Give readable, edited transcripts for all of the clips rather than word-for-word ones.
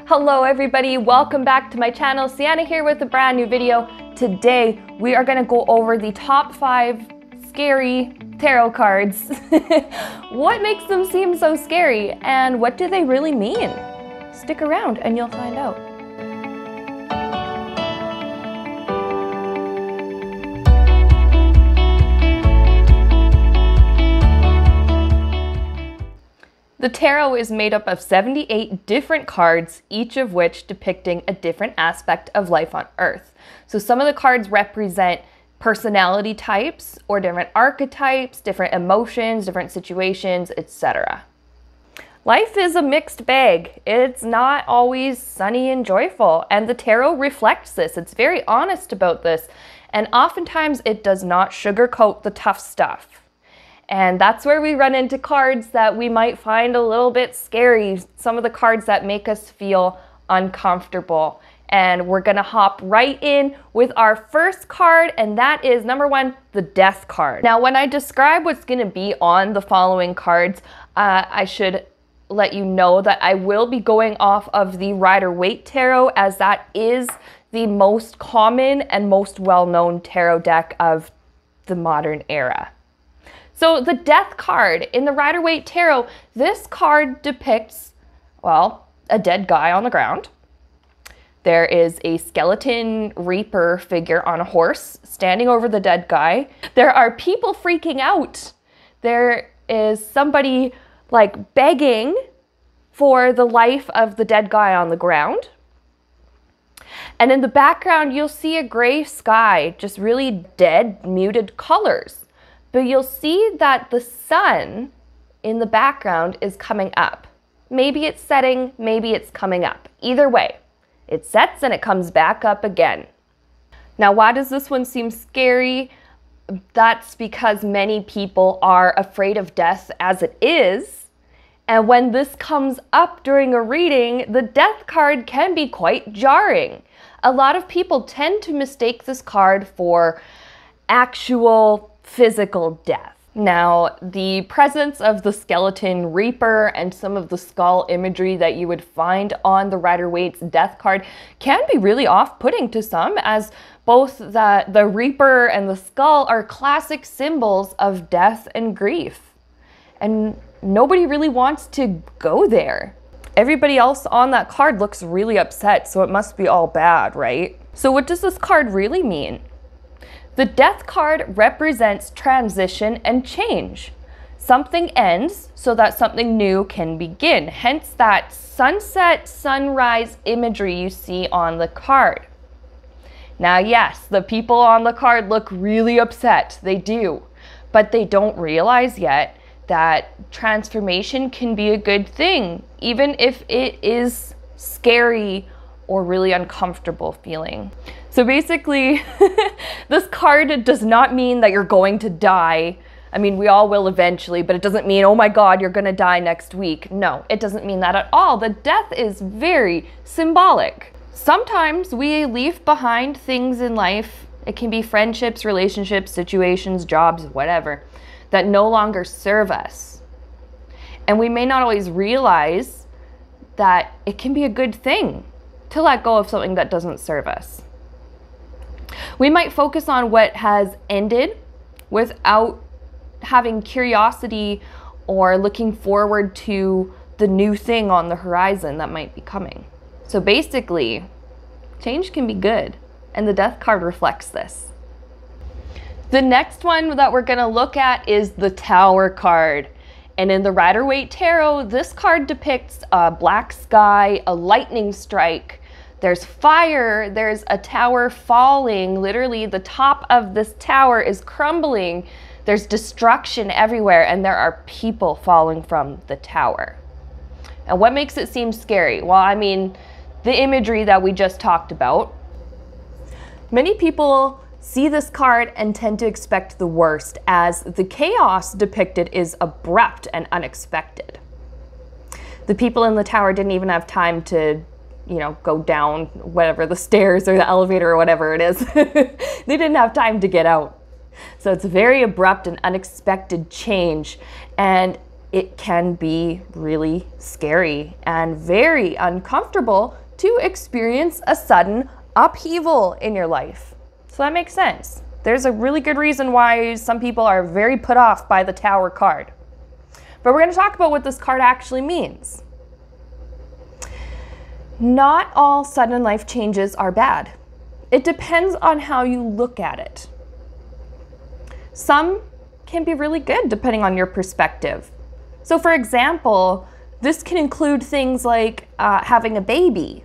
Hello everybody, welcome back to my channel. Sienna here with a brand new video. Today we are going to go over the top 5 scary tarot cards. What makes them seem so scary and what do they really mean? Stick around and you'll find out. The tarot is made up of 78 different cards, each of which depicting a different aspect of life on Earth. So some of the cards represent personality types or different archetypes, different emotions, different situations, etc. Life is a mixed bag. It's not always sunny and joyful, and the tarot reflects this. It's very honest about this, and oftentimes it does not sugarcoat the tough stuff. And that's where we run into cards that we might find a little bit scary, some of the cards that make us feel uncomfortable. And we're gonna hop right in with our first card, and that is number 1, the Death card. Now, when I describe what's gonna be on the following cards, I should let you know that I will be going off of the Rider-Waite Tarot, as that is the most common and most well-known tarot deck of the modern era. So the Death card in the Rider-Waite Tarot, this card depicts, well, a dead guy on the ground. There is a skeleton reaper figure on a horse standing over the dead guy. There are people freaking out. There is somebody like begging for the life of the dead guy on the ground. And in the background, you'll see a gray sky, just really dead, muted colors. But you'll see that the sun in the background is coming up. Maybe it's setting, maybe it's coming up. Either way, it sets and it comes back up again. Now, why does this one seem scary? That's because many people are afraid of death as it is. And when this comes up during a reading, the Death card can be quite jarring. A lot of people tend to mistake this card for actual physical death. Now, the presence of the skeleton reaper and some of the skull imagery that you would find on the Rider-Waite's Death card can be really off-putting to some, as both the reaper and the skull are classic symbols of death and grief. And nobody really wants to go there. Everybody else on that card looks really upset, so it must be all bad, right? So what does this card really mean? The Death card represents transition and change. Something ends so that something new can begin. Hence that sunset, sunrise imagery you see on the card. Now, yes, the people on the card look really upset. They do. But they don't realize yet that transformation can be a good thing, even if it is scary or really uncomfortable feeling. So basically, this card does not mean that you're going to die. I mean, we all will eventually, but it doesn't mean, oh my God, you're gonna die next week. No, it doesn't mean that at all. The death is very symbolic. Sometimes we leave behind things in life. It can be friendships, relationships, situations, jobs, whatever, that no longer serve us. And we may not always realize that it can be a good thing to let go of something that doesn't serve us. We might focus on what has ended without having curiosity or looking forward to the new thing on the horizon that might be coming. So basically, change can be good, and the Death card reflects this. The next one that we're gonna look at is the Tower card. And in the Rider-Waite Tarot, this card depicts a black sky, a lightning strike. There's fire, there's a tower falling. Literally, the top of this tower is crumbling. There's destruction everywhere, and there are people falling from the tower. And what makes it seem scary? Well, I mean, the imagery that we just talked about. Many people see this card and tend to expect the worst, as the chaos depicted is abrupt and unexpected. The people in the tower didn't even have time to, you know, go down whatever, the stairs or the elevator or whatever it is. They didn't have time to get out. So it's a very abrupt and unexpected change. And it can be really scary and very uncomfortable to experience a sudden upheaval in your life. So that makes sense. There's a really good reason why some people are very put off by the Tower card. But we're going to talk about what this card actually means. Not all sudden life changes are bad. It depends on how you look at it. Some can be really good depending on your perspective. So for example, this can include things like having a baby,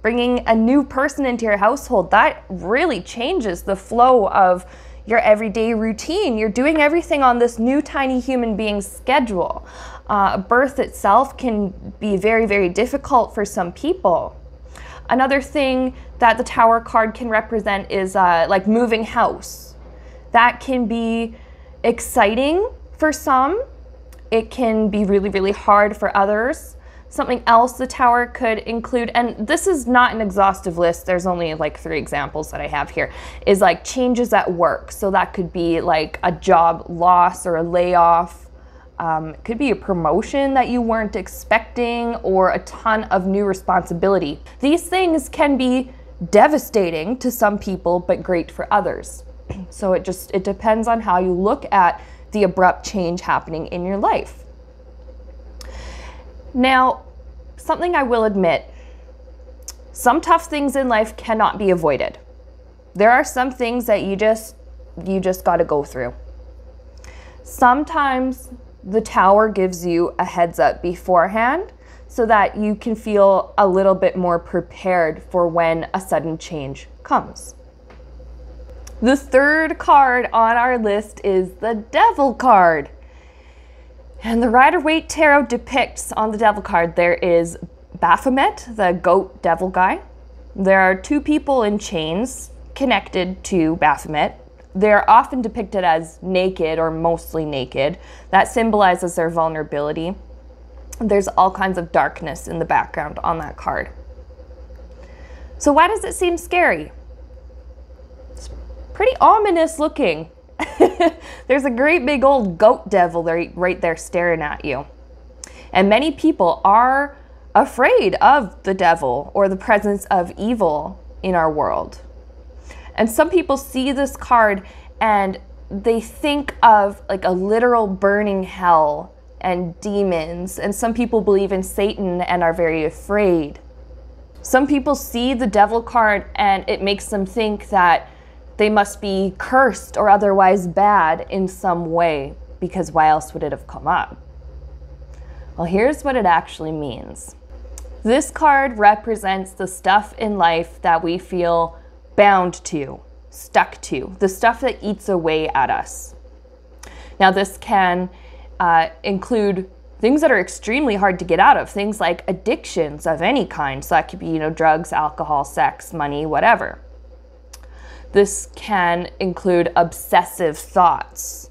bringing a new person into your household. That really changes the flow of your everyday routine. You're doing everything on this new tiny human being's schedule. Birth itself can be very, very difficult for some people. Another thing that the Tower card can represent is like moving house. That can be exciting for some. It can be really, really hard for others. Something else the Tower could include, and this is not an exhaustive list, there's only like 3 examples that I have here, is like changes at work. So that could be like a job loss or a layoff. It could be a promotion that you weren't expecting or a ton of new responsibility. These things can be devastating to some people, but great for others. So it depends on how you look at the abrupt change happening in your life. Now, something I will admit, some tough things in life cannot be avoided. There are some things that you just got to go through. Sometimes the Tower gives you a heads up beforehand so that you can feel a little bit more prepared for when a sudden change comes. The 3rd card on our list is the Devil card. And the Rider-Waite Tarot depicts on the Devil card, there is Baphomet, the goat devil guy. There are 2 people in chains connected to Baphomet. They're often depicted as naked or mostly naked. That symbolizes their vulnerability. There's all kinds of darkness in the background on that card. So why does it seem scary? It's pretty ominous looking. There's a great big old goat devil right there staring at you. And many people are afraid of the devil or the presence of evil in our world. And some people see this card and they think of like a literal burning hell and demons. And some people believe in Satan and are very afraid. Some people see the Devil card and it makes them think that they must be cursed or otherwise bad in some way, because why else would it have come up? Well, here's what it actually means. This card represents the stuff in life that we feel bound to, stuck to, the stuff that eats away at us. Now, this can include things that are extremely hard to get out of, things like addictions of any kind. So that could be, drugs, alcohol, sex, money, whatever. This can include obsessive thoughts,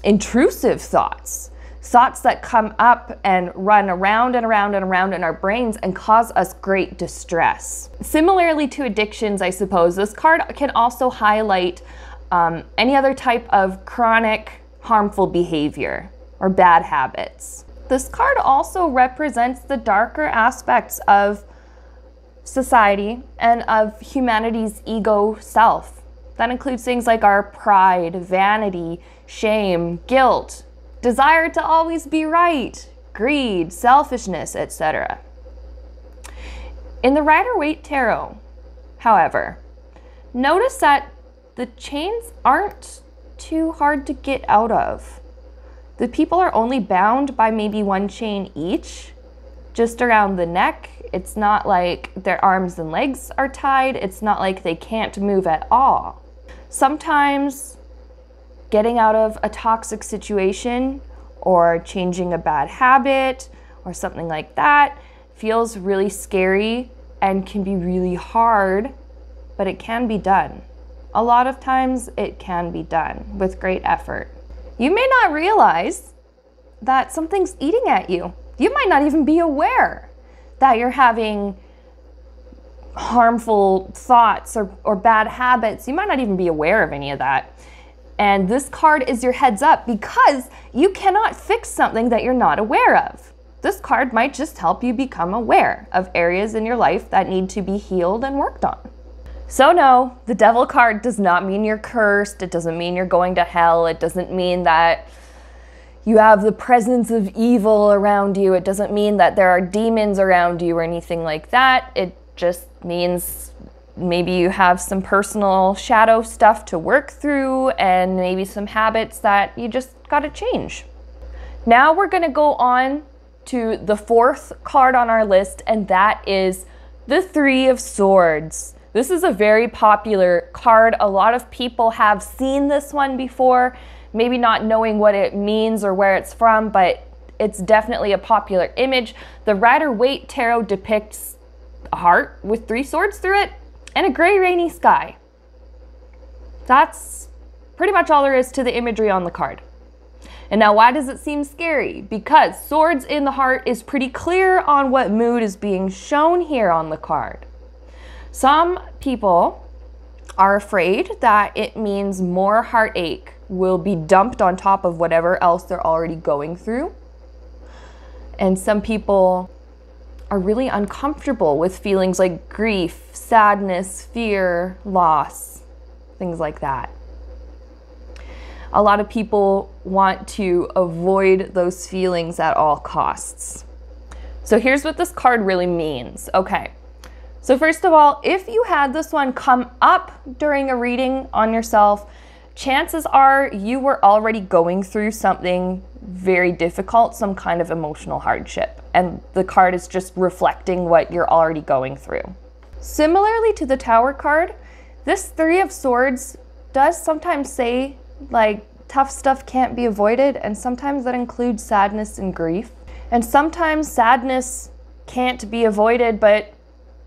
intrusive thoughts, thoughts that come up and run around and around and around in our brains and cause us great distress. Similarly to addictions, I suppose, this card can also highlight any other type of chronic harmful behavior or bad habits. This card also represents the darker aspects of society and of humanity's ego self. That includes things like our pride, vanity, shame, guilt, desire to always be right, greed, selfishness, etc. In the Rider-Waite Tarot, however, notice that the chains aren't too hard to get out of. The people are only bound by maybe 1 chain each, just around the neck. It's not like their arms and legs are tied. It's not like they can't move at all. Sometimes getting out of a toxic situation or changing a bad habit or something like that feels really scary and can be really hard, but it can be done. A lot of times it can be done with great effort. You may not realize that something's eating at you. You might not even be aware that you're having harmful thoughts or bad habits. You might not even be aware of any of that. And this card is your heads up because you cannot fix something that you're not aware of. This card might just help you become aware of areas in your life that need to be healed and worked on. So no, the Devil card does not mean you're cursed. It doesn't mean you're going to hell. It doesn't mean that you have the presence of evil around you. It doesn't mean that there are demons around you or anything like that. It just means maybe you have some personal shadow stuff to work through and maybe some habits that you just gotta change. Now we're gonna go on to the fourth card on our list, and that is the Three of Swords. This is a very popular card. A lot of people have seen this one before, maybe not knowing what it means or where it's from, but it's definitely a popular image. The Rider-Waite Tarot depicts a heart with 3 swords through it and a gray rainy sky. That's pretty much all there is to the imagery on the card. And now why does it seem scary? Because swords in the heart is pretty clear on what mood is being shown here on the card. Some people are afraid that it means more heartache will be dumped on top of whatever else they're already going through. And some people are really uncomfortable with feelings like grief, sadness, fear, loss, things like that. A lot of people want to avoid those feelings at all costs. So here's what this card really means. Okay, so first of all, if you had this one come up during a reading on yourself, chances are you were already going through something very difficult, some kind of emotional hardship, and the card is just reflecting what you're already going through. Similarly to the Tower card, this Three of Swords does sometimes say like tough stuff can't be avoided, and sometimes that includes sadness and grief. And sometimes sadness can't be avoided but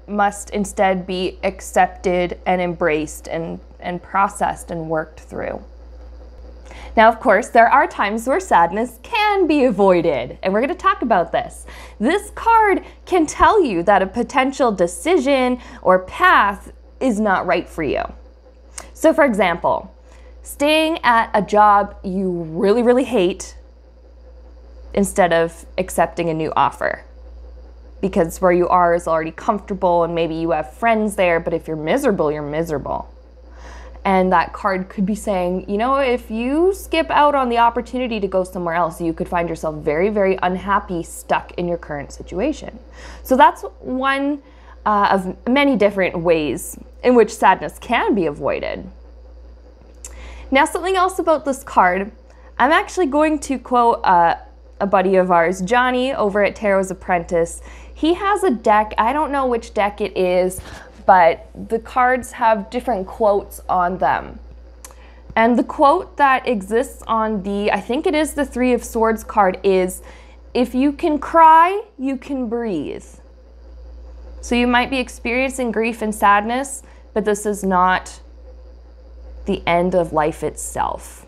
must instead be accepted and embraced and processed and worked through. Now, of course, there are times where sadness can be avoided, and we're going to talk about this. This card can tell you that a potential decision or path is not right for you. So, for example, staying at a job you really, really hate instead of accepting a new offer, because where you are is already comfortable and maybe you have friends there, but if you're miserable, you're miserable. And that card could be saying, you know, if you skip out on the opportunity to go somewhere else, you could find yourself very, very unhappy, stuck in your current situation. So that's one of many different ways in which sadness can be avoided. Now, something else about this card, I'm actually going to quote a buddy of ours, Johnny, over at Tarot's Apprentice. He has a deck, I don't know which deck it is, but the cards have different quotes on them. And the quote that exists on the, I think it is the Three of Swords card is, if you can cry, you can breathe. So you might be experiencing grief and sadness, but this is not the end of life itself.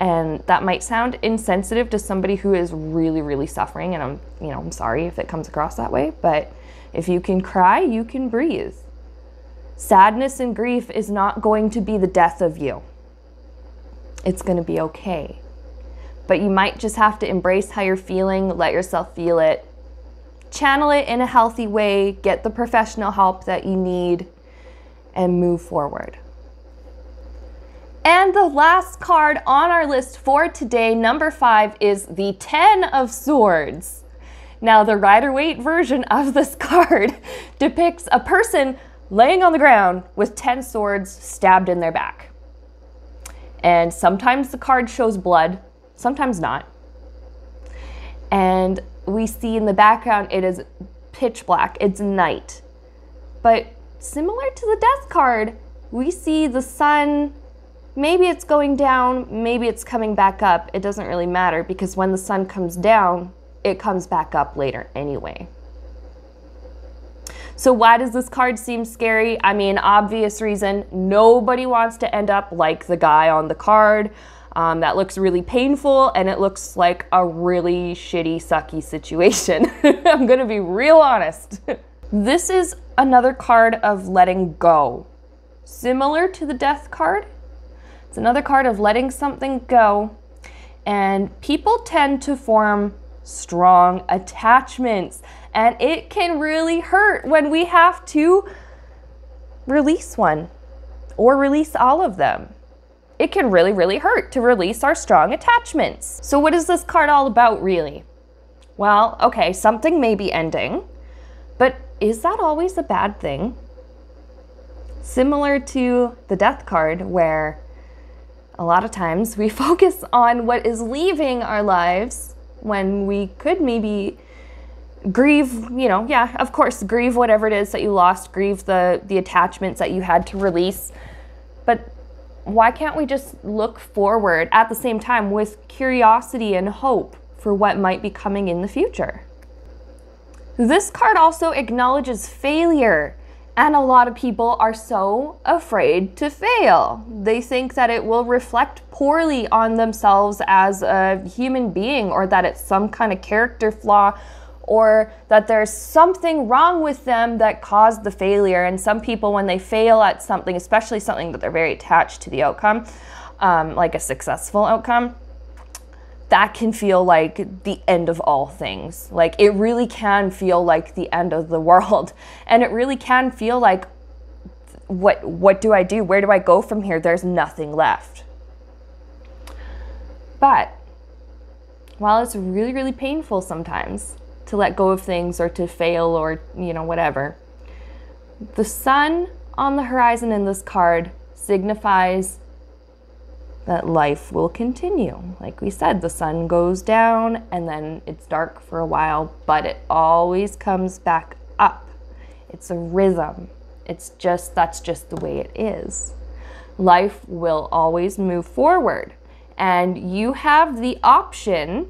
And that might sound insensitive to somebody who is really, really suffering, and I'm sorry if it comes across that way, but if you can cry, you can breathe. Sadness and grief is not going to be the death of you. It's going to be okay. But you might just have to embrace how you're feeling, let yourself feel it, channel it in a healthy way, get the professional help that you need, and move forward. And the last card on our list for today, number 5, is the Ten of Swords. Now, the Rider-Waite version of this card depicts a person laying on the ground with 10 swords stabbed in their back. And sometimes the card shows blood, sometimes not. And we see in the background it is pitch black, it's night. But similar to the Death card, we see the sun, maybe it's going down, maybe it's coming back up. It doesn't really matter, because when the sun comes down, it comes back up later anyway. So why does this card seem scary? I mean, obvious reason. Nobody wants to end up like the guy on the card. That looks really painful, and it looks like a really shitty, sucky situation. I'm gonna be real honest. This is another card of letting go. Similar to the Death card, It's another card of letting something go. And people tend to form strong attachments. And it can really hurt when we have to release one or release all of them. It can really, really hurt to release our strong attachments. So what is this card all about, really? Well, okay, something may be ending, but is that always a bad thing? Similar to the Death card, where a lot of times we focus on what is leaving our lives when we could maybe grieve, you know, yeah, of course, grieve whatever it is that you lost, grieve the attachments that you had to release. But why can't we just look forward at the same time with curiosity and hope for what might be coming in the future? This card also acknowledges failure, and a lot of people are so afraid to fail. They think that it will reflect poorly on themselves as a human being, or that it's some kind of character flaw, or that there's something wrong with them that caused the failure. And some people, when they fail at something, especially something that they're very attached to the outcome, like a successful outcome, that can feel like the end of all things. Like, it really can feel like the end of the world. And it really can feel like, what do I do? Where do I go from here? There's nothing left. But while it's really, really painful sometimes to let go of things or to fail or, you know, whatever, the sun on the horizon in this card signifies that life will continue. Like we said, the sun goes down and then it's dark for a while, but it always comes back up. It's a rhythm. That's just the way it is. Life will always move forward, and you have the option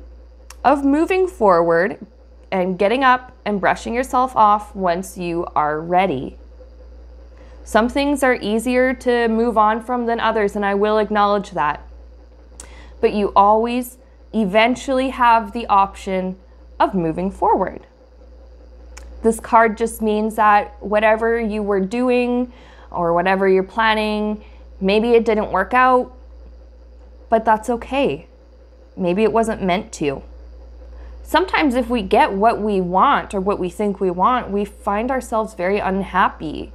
of moving forward and getting up and brushing yourself off once you are ready. Some things are easier to move on from than others, and I will acknowledge that. But you always eventually have the option of moving forward. This card just means that whatever you were doing or whatever you're planning, maybe it didn't work out, but that's okay. Maybe it wasn't meant to. Sometimes if we get what we want or what we think we want, we find ourselves very unhappy.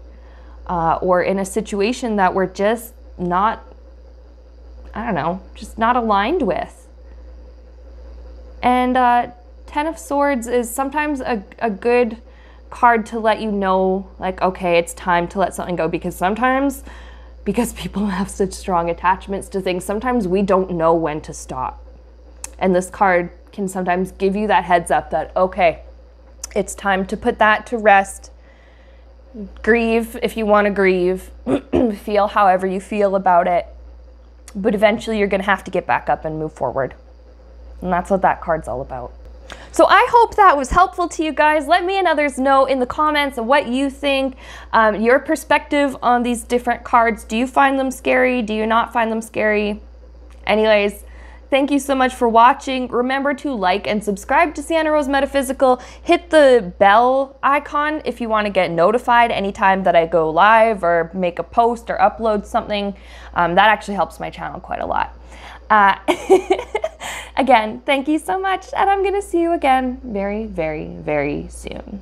Or in a situation that we're just not, I don't know, just not aligned with. And Ten of Swords is sometimes a good card to let you know, like, okay, it's time to let something go, because sometimes, because people have such strong attachments to things, sometimes we don't know when to stop. And this card can sometimes give you that heads up that, okay, it's time to put that to rest. Grieve if you want to grieve, feel however you feel about it, but eventually you're going to have to get back up and move forward. And that's what that card's all about. So I hope that was helpful to you guys. Let me and others know in the comments what you think, your perspective on these different cards. Do you find them scary? Do you not find them scary? Anyways, thank you so much for watching. Remember to like and subscribe to Sienna Rose Metaphysical. Hit the bell icon if you want to get notified anytime that I go live or make a post or upload something. That actually helps my channel quite a lot. Again, thank you so much, and I'm going to see you again very, very, very soon.